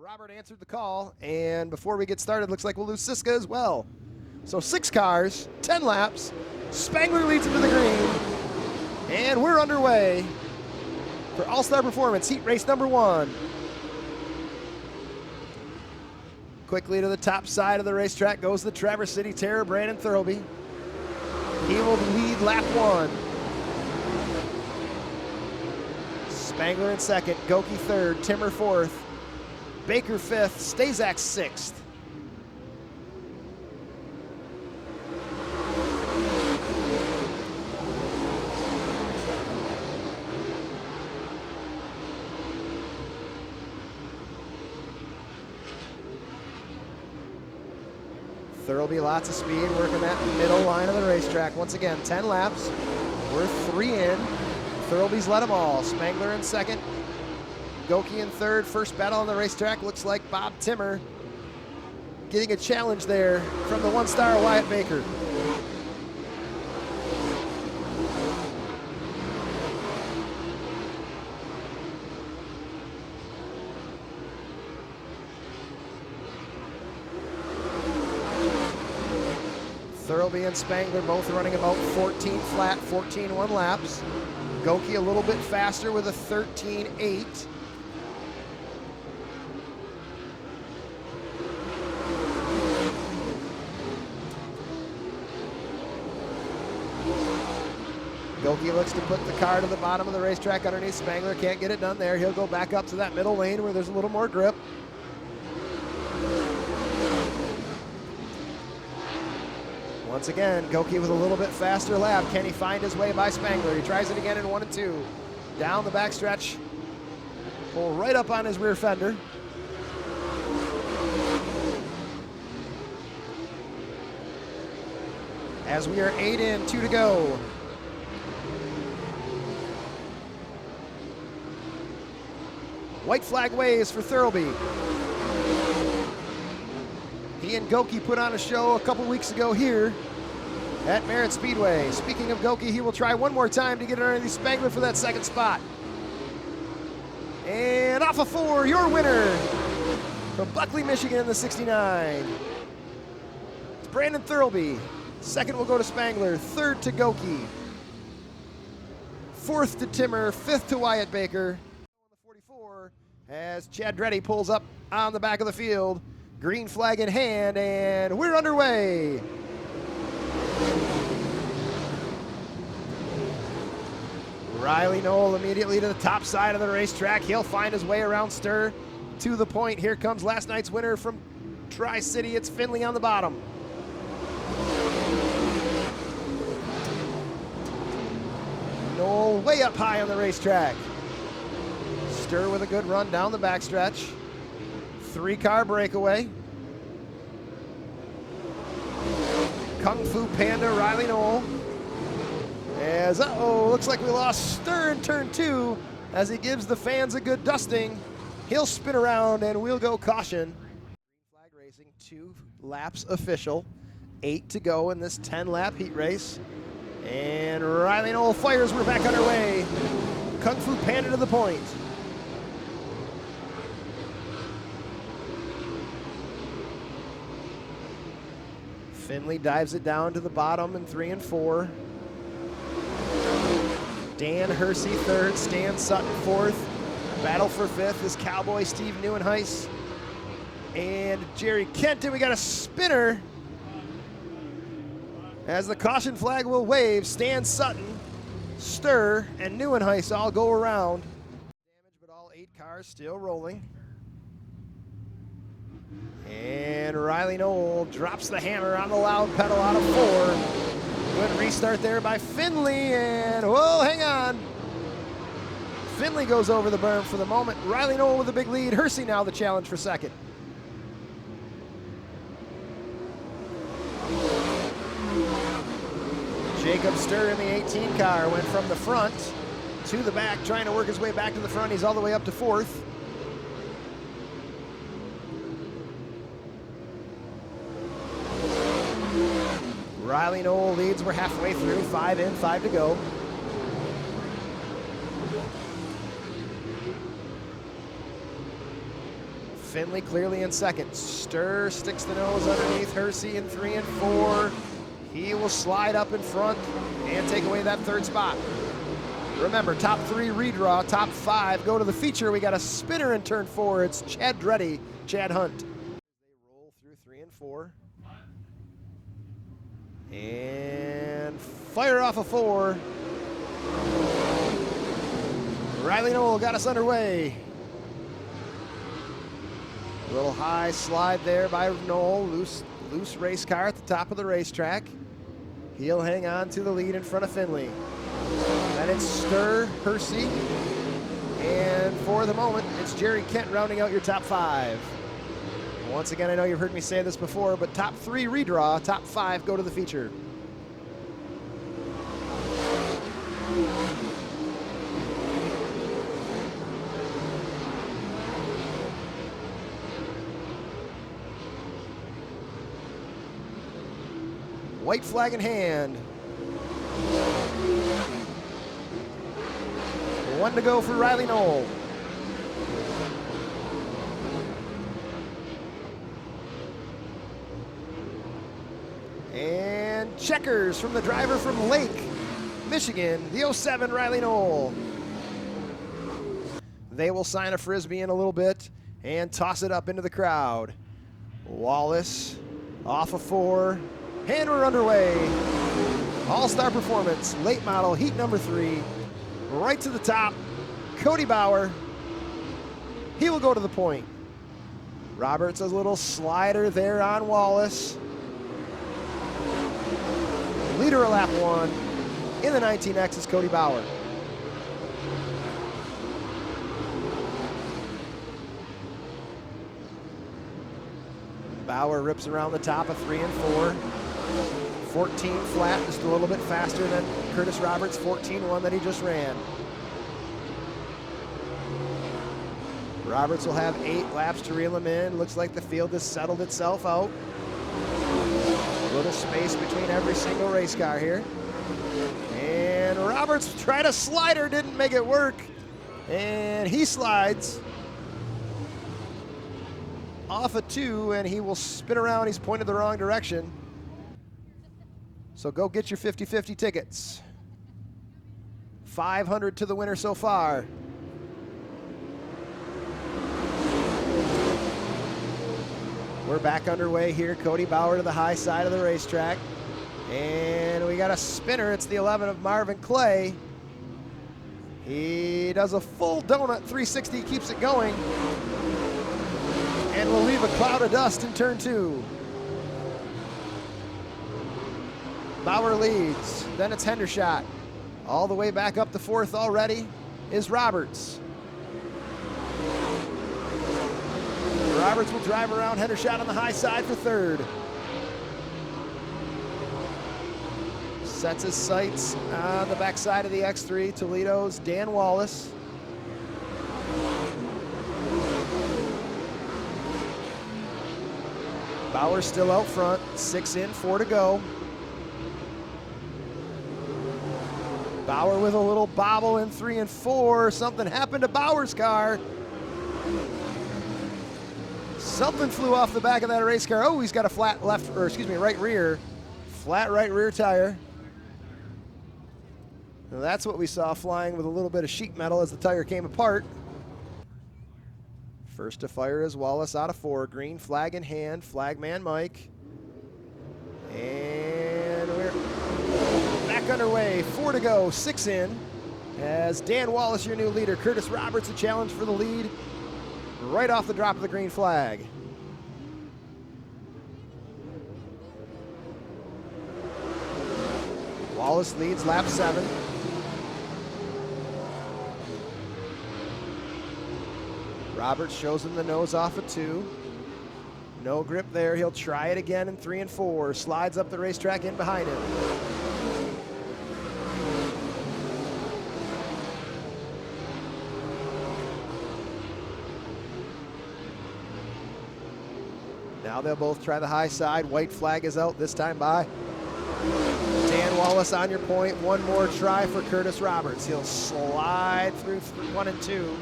Robert answered the call, and before we get started, looks like we'll lose Siska as well. So 6 cars, 10 laps. Spangler leads into the green, and we're underway for All-Star Performance Heat Race number 1. Quickly to the top side of the racetrack goes the Traverse City Terror, Brandon Thurlby. He will lead lap 1. Spangler in second, Goki third, Timmer fourth, Baker fifth, Stazak sixth. Thurlby, lots of speed, working that middle line of the racetrack. Once again, 10 laps. We're 3 in. Thurlby's led them all. Spangler in second. Goki in third. First battle on the racetrack. Looks like Bob Timmer getting a challenge there from the 1-star Wyatt Baker. Thurlby and Spangler both running about 14 flat, 14-1 laps. Goki a little bit faster with a 13-8. Goki looks to put the car to the bottom of the racetrack underneath Spangler. Can't get it done there. He'll go back up to that middle lane where there's a little more grip. Once again, Goki with a little bit faster lap. Can he find his way by Spangler? He tries it again in 1 and 2. Down the backstretch. Pull right up on his rear fender. As we are 8 in, 2 to go. White flag waves for Thurlby. He and Goki put on a show a couple weeks ago here at Merritt Speedway. Speaking of Goki, he will try one more time to get underneath Spangler for that second spot. And off of 4, your winner from Buckley, Michigan in the 69. It's Brandon Thurlby. Second will go to Spangler, third to Goki. Fourth to Timmer, fifth to Wyatt Baker. On the 44, as Chad Dreddy pulls up on the back of the field. Green flag in hand, and we're underway. Riley Knoll immediately to the top side of the racetrack. He'll find his way around Stir to the point. Here comes last night's winner from Tri-City. It's Finley on the bottom. Knoll way up high on the racetrack. Stir with a good run down the backstretch. 3-car breakaway. Kung Fu Panda, Riley Knoll. As, looks like we lost Stir in turn 2 as he gives the fans a good dusting. He'll spin around and we'll go caution. Green flag racing, 2 laps official. 8 to go in this 10-lap heat race. And Riley Knoll fires, we're back underway. Kung Fu Panda to the point. Finley dives it down to the bottom in 3 and 4. Dan Hersey third, Stan Sutton fourth. Battle for fifth is Cowboy Steve Neuenhuis and Jerry Kent. And we got a spinner as the caution flag will wave. Stan Sutton, Stir, and Neuenhuis all go around. Damage, but all 8 cars still rolling. And Riley Knoll drops the hammer on the loud pedal out of 4. Good restart there by Finley, and whoa, hang on. Finley goes over the berm for the moment. Riley Knoll with a big lead. Hersey now the challenge for second. Jacob Stir in the 18 car went from the front to the back, trying to work his way back to the front. He's all the way up to 4th. Riley Knoll leads. We're halfway through. 5 in, 5 to go. Finley clearly in second. Sturr sticks the nose underneath Hersey in 3 and 4. He will slide up in front and take away that third spot. Remember, top 3 redraw, top 5 go to the feature. We got a spinner in turn 4. It's Chad Dreddy, Chad Hunt. They roll through 3 and 4. And fire off a 4. Riley Knoll got us underway. A little high slide there by Knoll, loose race car at the top of the racetrack. He'll hang on to the lead in front of Finley. Then it's Sturr, Hersey, and for the moment, it's Jerry Kent rounding out your top 5. Once again, I know you've heard me say this before, but top 3 redraw, top 5 go to the feature. White flag in hand. 1 to go for Riley Knoll. And checkers from the driver from Lake, Michigan, the 07 Riley Knoll. They will sign a Frisbee in a little bit and toss it up into the crowd. Wallace off of 4, and we're underway. All-star performance, late model, heat number 3. Right to the top, Cody Bauer. He will go to the point. Roberts, a little slider there on Wallace. Leader of lap 1 in the 19X is Cody Bauer. Bauer rips around the top of 3 and 4. 14 flat, just a little bit faster than Curtis Roberts' 14.1 that he just ran. Roberts will have 8 laps to reel him in. Looks like the field has settled itself out. A little space between every single race car here. And Roberts tried a slider, didn't make it work. And he slides off a 2, and he will spin around. He's pointed the wrong direction. So go get your 50-50 tickets. 500 to the winner so far. We're back underway here. Cody Bauer to the high side of the racetrack. And we got a spinner. It's the 11 of Marvin Clay. He does a full donut 360, keeps it going. And will leave a cloud of dust in turn 2. Bauer leads, then it's Hendershot. All the way back up to 4th already is Roberts. Roberts will drive around Hendershot on the high side for 3rd. Sets his sights on the backside of the X3, Toledo's Dan Wallace. Bauer still out front, 6 in, 4 to go. Bauer with a little bobble in 3 and 4. Something happened to Bauer's car. Something flew off the back of that race car. Oh, he's got a flat left, or excuse me, right rear. Flat right rear tire. Now that's what we saw flying with a little bit of sheet metal as the tire came apart. First to fire is Wallace out of 4. Green flag in hand, flagman Mike. And we're back underway, 4 to go, 6 in. As Dan Wallace, your new leader. Curtis Roberts, a challenge for the lead. Right off the drop of the green flag. Wallace leads lap 7. Roberts shows him the nose off of 2. No grip there. He'll try it again in 3 and 4. Slides up the racetrack in behind him. Now they'll both try the high side. White flag is out, this time by Dan Wallace on your point. One more try for Curtis Roberts. He'll slide through 1 and 2.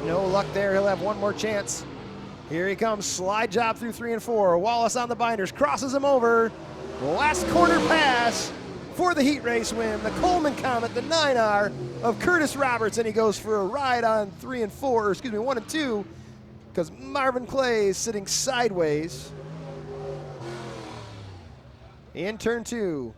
No luck there. He'll have one more chance Here he comes, slide job through 3 and 4. Wallace on the binders, crosses him over. Last corner pass for the heat race win. The Coleman Comet, the 9R of Curtis Roberts, and he goes for a ride on 1 and 2, because Marvin Clay is sitting sideways in turn 2.